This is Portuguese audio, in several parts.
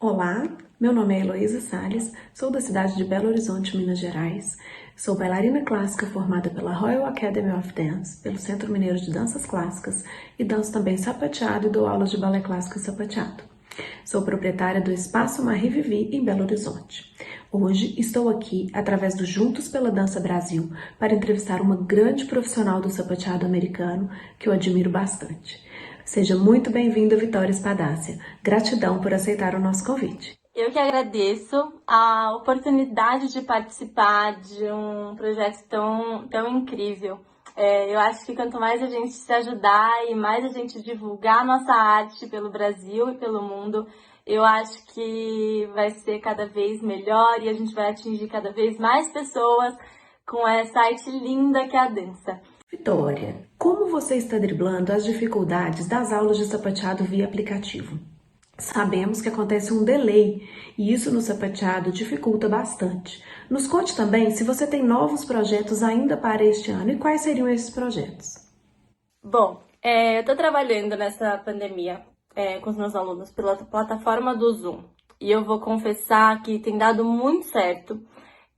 Olá, meu nome é Heloísa Salles, sou da cidade de Belo Horizonte, Minas Gerais. Sou bailarina clássica formada pela Royal Academy of Dance, pelo Centro Mineiro de Danças Clássicas e danço também sapateado e dou aulas de balé clássico e sapateado. Sou proprietária do Espaço Marie Vivi em Belo Horizonte. Hoje estou aqui, através do Juntos pela Dança Brasil, para entrevistar uma grande profissional do sapateado americano que eu admiro bastante. Seja muito bem-vinda, Vitória Espadácia. Gratidão por aceitar o nosso convite. Eu que agradeço a oportunidade de participar de um projeto tão incrível. Eu acho que quanto mais a gente se ajudar e mais a gente divulgar a nossa arte pelo Brasil e pelo mundo, eu acho que vai ser cada vez melhor e a gente vai atingir cada vez mais pessoas com essa arte linda que é a dança. Vitória, como você está driblando as dificuldades das aulas de sapateado via aplicativo? Sabemos que acontece um delay e isso no sapateado dificulta bastante. Nos conte também se você tem novos projetos ainda para este ano e quais seriam esses projetos. Bom, eu estou trabalhando nessa pandemia com os meus alunos pela plataforma do Zoom e eu vou confessar que tem dado muito certo.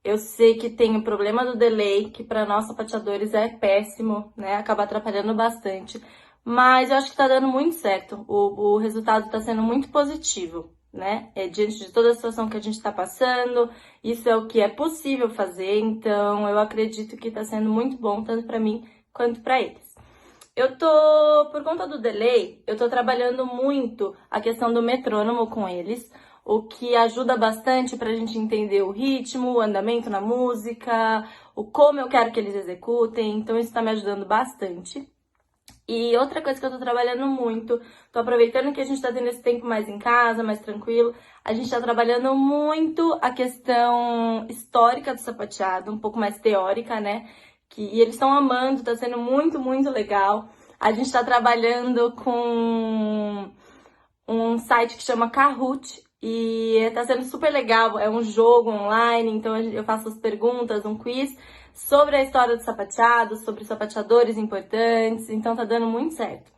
Eu sei que tem o problema do delay, que para nós sapateadores é péssimo, né? Acaba atrapalhando bastante. Mas eu acho que tá dando muito certo. O resultado está sendo muito positivo, né? Diante de toda a situação que a gente está passando, isso é o que é possível fazer. Então, eu acredito que está sendo muito bom, tanto para mim quanto para eles. Por conta do delay, eu tô trabalhando muito a questão do metrônomo com eles, o que ajuda bastante para a gente entender o ritmo, o andamento na música, o como eu quero que eles executem, então isso está me ajudando bastante. E outra coisa que eu tô trabalhando muito, tô aproveitando que a gente tá tendo esse tempo mais em casa, mais tranquilo, a gente tá trabalhando muito a questão histórica do sapateado, um pouco mais teórica, né? E eles estão amando, tá sendo muito legal. A gente tá trabalhando com um site que chama Kahoot e tá sendo super legal. É um jogo online, então eu faço as perguntas, um quiz sobre a história do sapateado, sobre sapateadores importantes, então tá dando muito certo.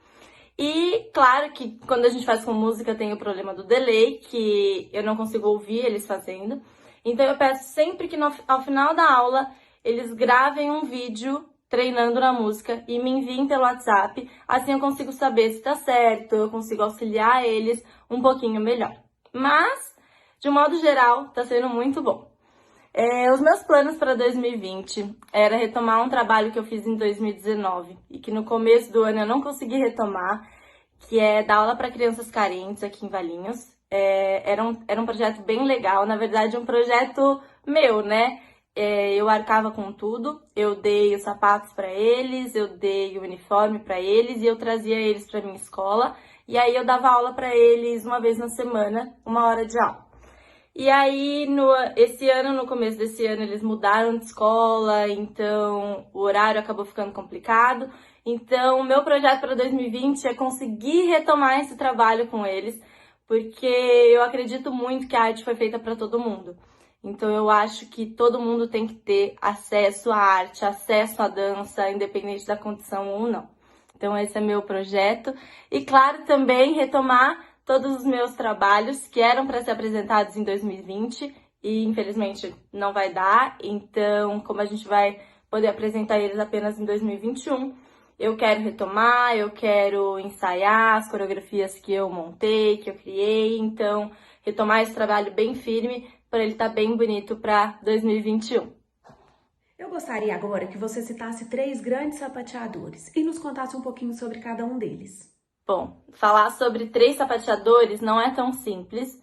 E claro que quando a gente faz com música tem o problema do delay, que eu não consigo ouvir eles fazendo. Então eu peço sempre que ao final da aula eles gravem um vídeo treinando na música e me enviem pelo WhatsApp. Assim eu consigo saber se tá certo, eu consigo auxiliar eles um pouquinho melhor. Mas, de um modo geral, tá sendo muito bom. Os meus planos para 2020 era retomar um trabalho que eu fiz em 2019 e que no começo do ano eu não consegui retomar, que é dar aula para crianças carentes aqui em Valinhos. Era um projeto bem legal, na verdade um projeto meu, né? Eu arcava com tudo, eu dei os sapatos para eles, eu dei o uniforme para eles e eu trazia eles para minha escola. E aí eu dava aula para eles uma vez na semana, 1 hora de aula. E aí, esse ano, no começo desse ano, eles mudaram de escola, então o horário acabou ficando complicado. Então, o meu projeto para 2020 é conseguir retomar esse trabalho com eles, porque eu acredito muito que a arte foi feita para todo mundo. Então, eu acho que todo mundo tem que ter acesso à arte, acesso à dança, independente da condição ou não. Então, esse é meu projeto. E, claro, também retomar todos os meus trabalhos que eram para ser apresentados em 2020 e infelizmente não vai dar. Então, como a gente vai poder apresentar eles apenas em 2021, eu quero retomar, eu quero ensaiar as coreografias que eu montei, que eu criei. Então, retomar esse trabalho bem firme para ele estar bem bonito para 2021. Eu gostaria agora que você citasse 3 grandes sapateadores e nos contasse um pouquinho sobre cada um deles. Bom, falar sobre 3 sapateadores não é tão simples,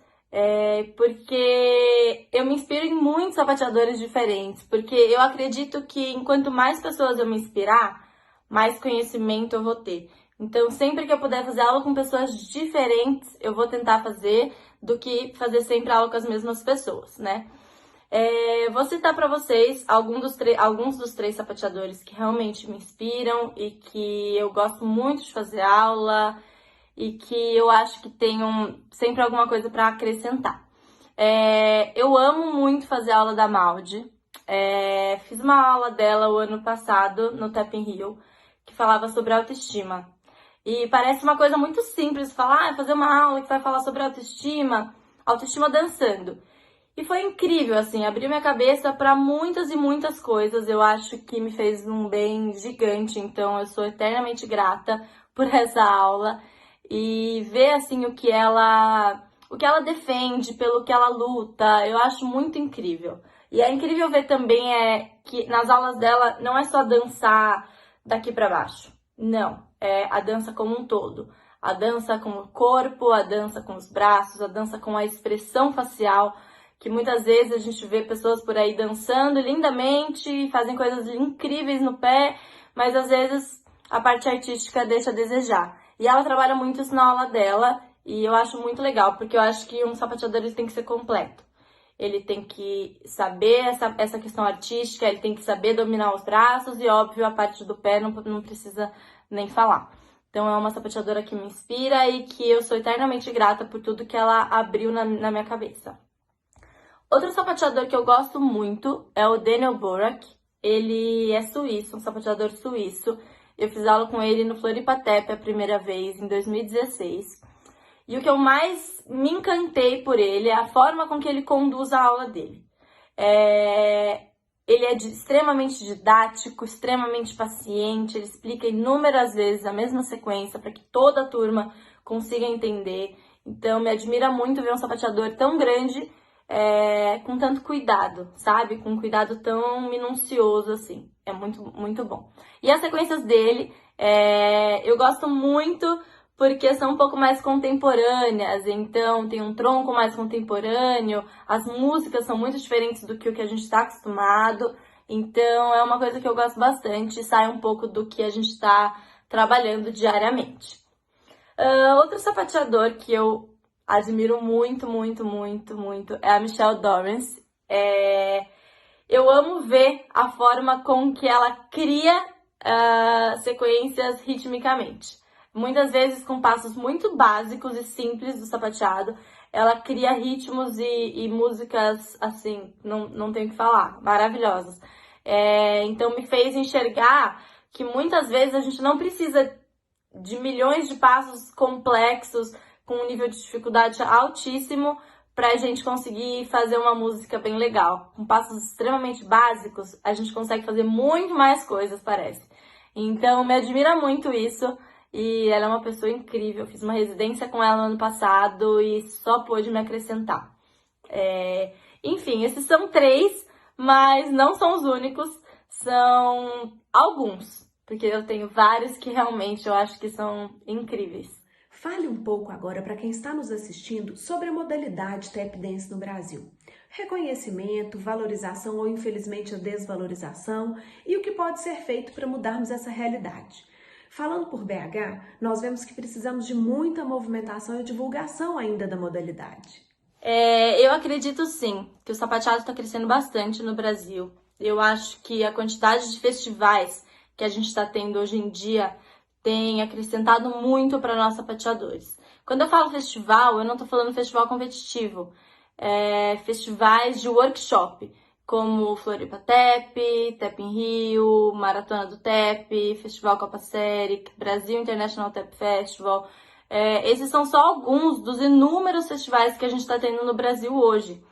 porque eu me inspiro em muitos sapateadores diferentes, porque eu acredito que enquanto mais pessoas eu me inspirar, mais conhecimento eu vou ter. Então, sempre que eu puder fazer aula com pessoas diferentes, eu vou tentar fazer, do que fazer sempre aula com as mesmas pessoas, né? Vou citar para vocês alguns dos 3 sapateadores que realmente me inspiram e que eu gosto muito de fazer aula e que eu acho que tenham sempre alguma coisa para acrescentar. Eu amo muito fazer aula da Maldi. Fiz uma aula dela o ano passado no Tapping Hill, que falava sobre autoestima. E parece uma coisa muito simples falar, fazer uma aula que vai falar sobre autoestima. autoestima dançando. E foi incrível, assim, abriu minha cabeça para muitas e muitas coisas. Eu acho que me fez um bem gigante, então eu sou eternamente grata por essa aula e ver assim o que ela defende, pelo que ela luta, eu acho muito incrível. E é incrível ver também que nas aulas dela não é só dançar daqui para baixo. Não, é a dança como um todo. A dança com o corpo, a dança com os braços, a dança com a expressão facial, que muitas vezes a gente vê pessoas por aí dançando lindamente, fazem coisas incríveis no pé, mas às vezes a parte artística deixa a desejar. E ela trabalha muito isso na aula dela, e eu acho muito legal, porque eu acho que um sapateador ele tem que ser completo. Ele tem que saber essa questão artística, ele tem que saber dominar os braços e, óbvio, a parte do pé não precisa nem falar. Então é uma sapateadora que me inspira e que eu sou eternamente grata por tudo que ela abriu na minha cabeça. Outro sapateador que eu gosto muito é o Daniel Borak. Ele é suíço, um sapateador suíço. Eu fiz aula com ele no Floripatepe a primeira vez, em 2016. E o que eu mais me encantei por ele é a forma com que ele conduz a aula dele. Ele é extremamente didático, extremamente paciente, ele explica inúmeras vezes a mesma sequência para que toda a turma consiga entender. Então, me admira muito ver um sapateador tão grande com tanto cuidado, sabe? Com um cuidado tão minucioso assim. É muito, muito bom. E as sequências dele, eu gosto muito porque são um pouco mais contemporâneas, então tem um tronco mais contemporâneo, as músicas são muito diferentes do que o que a gente está acostumado, então é uma coisa que eu gosto bastante, sai um pouco do que a gente está trabalhando diariamente. Outro sapateador que eu admiro muito, muito, muito, muito é a Michelle Dorrance. Eu amo ver a forma com que ela cria sequências ritmicamente. Muitas vezes com passos muito básicos e simples do sapateado, ela cria ritmos e músicas, assim, não tenho o que falar, maravilhosas. Então me fez enxergar que muitas vezes a gente não precisa de milhões de passos complexos, com um nível de dificuldade altíssimo, pra gente conseguir fazer uma música bem legal. Com passos extremamente básicos, a gente consegue fazer muito mais coisas, parece. Então me admira muito isso. E ela é uma pessoa incrível. Eu fiz uma residência com ela no ano passado e só pôde me acrescentar. Enfim, esses são 3, mas não são os únicos. São alguns, porque eu tenho vários que realmente eu acho que são incríveis. Fale um pouco agora para quem está nos assistindo sobre a modalidade tap dance no Brasil. Reconhecimento, valorização ou infelizmente a desvalorização e o que pode ser feito para mudarmos essa realidade. Falando por BH, nós vemos que precisamos de muita movimentação e divulgação ainda da modalidade. Eu acredito sim que o sapateado está crescendo bastante no Brasil. Eu acho que a quantidade de festivais que a gente está tendo hoje em dia tem acrescentado muito para nós sapateadores. Quando eu falo festival, eu não estou falando festival competitivo. Festivais de workshop, como Floripatepe, Tap em Rio, Maratona do Tap, Festival Copa Série, Brasil International Tap Festival. Esses são só alguns dos inúmeros festivais que a gente está tendo no Brasil hoje,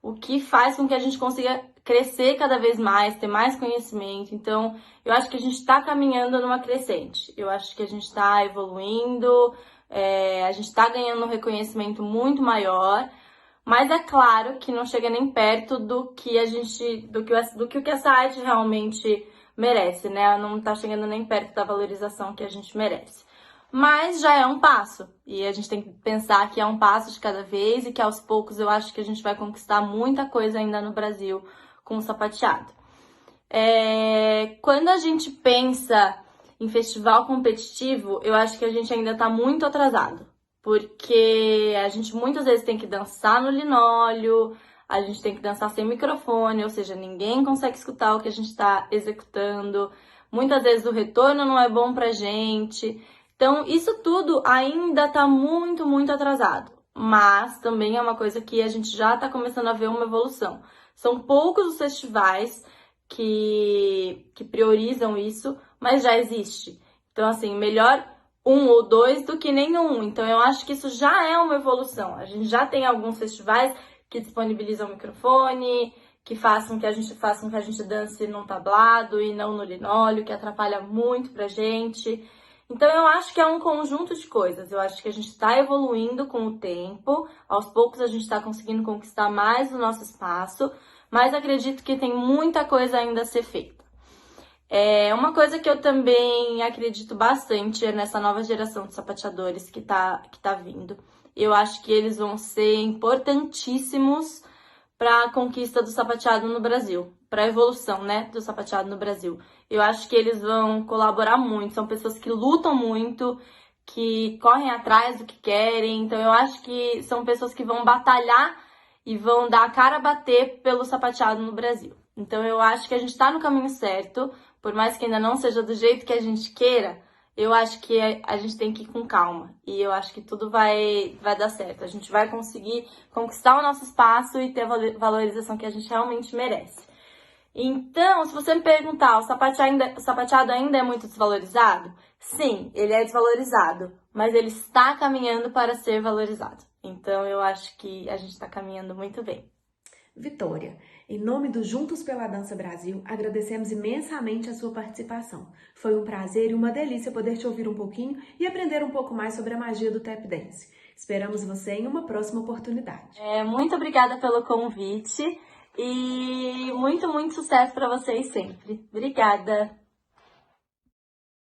o que faz com que a gente consiga crescer cada vez mais, ter mais conhecimento. Então, eu acho que a gente está caminhando numa crescente. Eu acho que a gente está evoluindo, a gente está ganhando um reconhecimento muito maior. Mas é claro que não chega nem perto do que essa arte realmente merece, né? Não tá chegando nem perto da valorização que a gente merece. Mas já é um passo. E a gente tem que pensar que é um passo de cada vez e que aos poucos eu acho que a gente vai conquistar muita coisa ainda no Brasil com o sapateado. Quando a gente pensa em festival competitivo, eu acho que a gente ainda tá muito atrasado. Porque a gente muitas vezes tem que dançar no linóleo, a gente tem que dançar sem microfone, ou seja, ninguém consegue escutar o que a gente está executando. Muitas vezes o retorno não é bom pra gente. Então, isso tudo ainda tá muito, muito atrasado. Mas também é uma coisa que a gente já tá começando a ver uma evolução. São poucos os festivais que priorizam isso, mas já existe. Então, assim, melhor um ou dois do que nenhum. Então eu acho que isso já é uma evolução. A gente já tem alguns festivais que disponibilizam microfone, que façam que a gente dance num tablado e não no linóleo, que atrapalha muito pra gente. Então eu acho que é um conjunto de coisas. Eu acho que a gente está evoluindo com o tempo. Aos poucos a gente está conseguindo conquistar mais o nosso espaço, mas acredito que tem muita coisa ainda a ser feita. Uma coisa que eu também acredito bastante é nessa nova geração de sapateadores que tá vindo. Eu acho que eles vão ser importantíssimos para a conquista do sapateado no Brasil, para a evolução, né, do sapateado no Brasil. Eu acho que eles vão colaborar muito, são pessoas que lutam muito, que correm atrás do que querem, então eu acho que são pessoas que vão batalhar e vão dar a cara a bater pelo sapateado no Brasil. Então eu acho que a gente está no caminho certo, por mais que ainda não seja do jeito que a gente queira, eu acho que a gente tem que ir com calma. E eu acho que tudo vai dar certo. A gente vai conseguir conquistar o nosso espaço e ter a valorização que a gente realmente merece. Então, se você me perguntar, o sapateado ainda é muito desvalorizado? Sim, ele é desvalorizado, mas ele está caminhando para ser valorizado. Então, eu acho que a gente está caminhando muito bem. Vitória, em nome do Juntos pela Dança Brasil, agradecemos imensamente a sua participação. Foi um prazer e uma delícia poder te ouvir um pouquinho e aprender um pouco mais sobre a magia do tap dance. Esperamos você em uma próxima oportunidade. Muito obrigada pelo convite e muito, muito sucesso para vocês sempre. Obrigada!